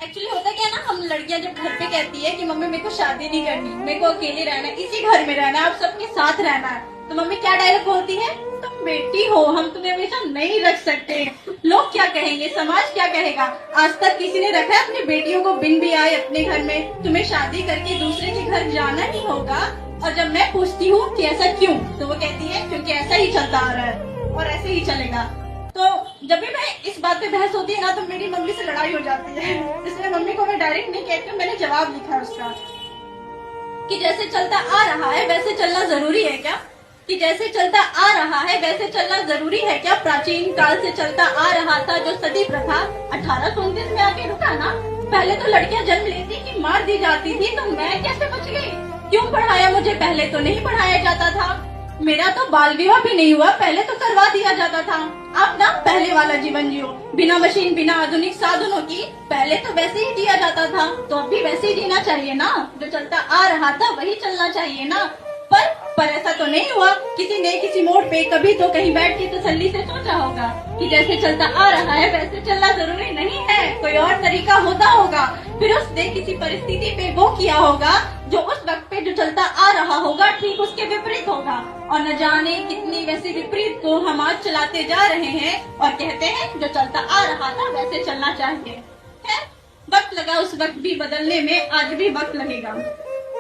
Actually होता क्या है ना, हम लड़कियां जब घर पे कहती है कि मम्मी मेरे को शादी नहीं करनी, मेरे को अकेले रहना है, इसी घर में रहना है, आप सबके साथ रहना है, तो मम्मी क्या डायलॉग बोलती है, तुम बेटी हो, हम तुम्हें हमेशा नहीं रख सकते, लोग क्या कहेंगे, समाज क्या कहेगा। आज तक किसी ने रखा है अपनी बेटियों को बिन भी आए अपने घर में, तुम्हें शादी करके दूसरे के घर जाना ही होगा। और जब मैं पूछती हूँ कि ऐसा क्यों, तो वो कहती है क्योंकि ऐसा ही चलता आ रहा है और ऐसे ही चलेगा। तो जब भी मैं इस बात पे बहस होती है ना, तो मेरी मम्मी से लड़ाई हो जाती है। इसलिए मम्मी को मैं डायरेक्ट नहीं कहती हूँ, मैंने जवाब लिखा है उसका कि जैसे चलता आ रहा है वैसे चलना जरूरी है क्या, कि जैसे चलता आ रहा है वैसे चलना जरूरी है क्या। प्राचीन काल से चलता आ रहा था जो सती प्रथा 1829 में आके रुका ना। पहले तो लड़कियां जन्म लेती कि मार दी जाती थी, तो मैं कैसे बच गई, क्यों पढ़ाया मुझे, पहले तो नहीं पढ़ाया जाता था। मेरा तो बाल विवाह भी नहीं हुआ, पहले तो करवा दिया जाता था। आप ना पहले वाला जीवन जियो, बिना मशीन बिना आधुनिक साधनों की, पहले तो वैसे ही जिया जाता था, तो अब भी वैसे ही जीना चाहिए ना, जो चलता आ रहा था वही चलना चाहिए ना। पर ऐसा तो नहीं हुआ। किसी ने किसी मोड़ पे कभी तो कहीं बैठ के तसल्ली से सोचा होगा कि जैसे चलता आ रहा है वैसे चलना जरूरी नहीं है, कोई और तरीका होता होगा। फिर उसने किसी परिस्थिति पे वो किया होगा जो उस वक्त पे जो चलता आ रहा होगा ठीक उसके विपरीत होगा। और न जाने कितनी वैसे विपरीत को हम आज चलाते जा रहे हैं और कहते हैं जो चलता आ रहा था वैसे चलना चाहिए। है वक्त लगा उस वक्त भी बदलने में, आज भी वक्त लगेगा।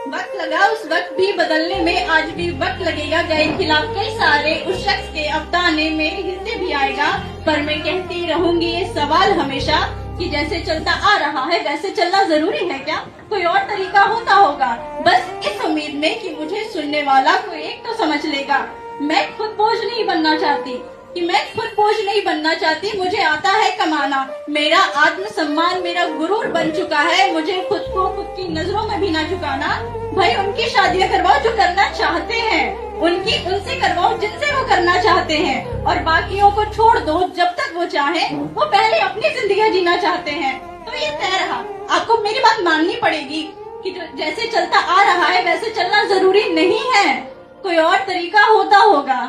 वक्त लगा उस वक्त भी बदलने में, आज भी वक्त लगेगा। गए खिलाफ कई सारे, उस शख्स के अपनाने मेरे हिस्से भी आएगा। पर मैं कहती रहूंगी ये सवाल हमेशा कि जैसे चलता आ रहा है वैसे चलना जरूरी है क्या, कोई और तरीका होता होगा। बस इस उम्मीद में कि मुझे सुनने वाला कोई एक तो समझ लेगा। मैं खुद बोझ नहीं बनना चाहती, कि मैं खुद बोझ नहीं बनना चाहती, मुझे आता है कमाना। मेरा आत्मसम्मान मेरा गुरूर बन चुका है, मुझे खुद को खुद की नजरों में भी ना झुकाना। भाई उनकी शादियां करवाओ जो करना चाहते हैं, उनसे करवाओ जिनसे वो करना चाहते हैं, और बाकियों को छोड़ दो जब तक वो चाहे, वो पहले अपनी जिंदगी जीना चाहते हैं। तो ये तय रहा, आपको मेरी बात माननी पड़ेगी कि जैसे चलता आ रहा है वैसे चलना जरूरी नहीं है, कोई और तरीका होता होगा।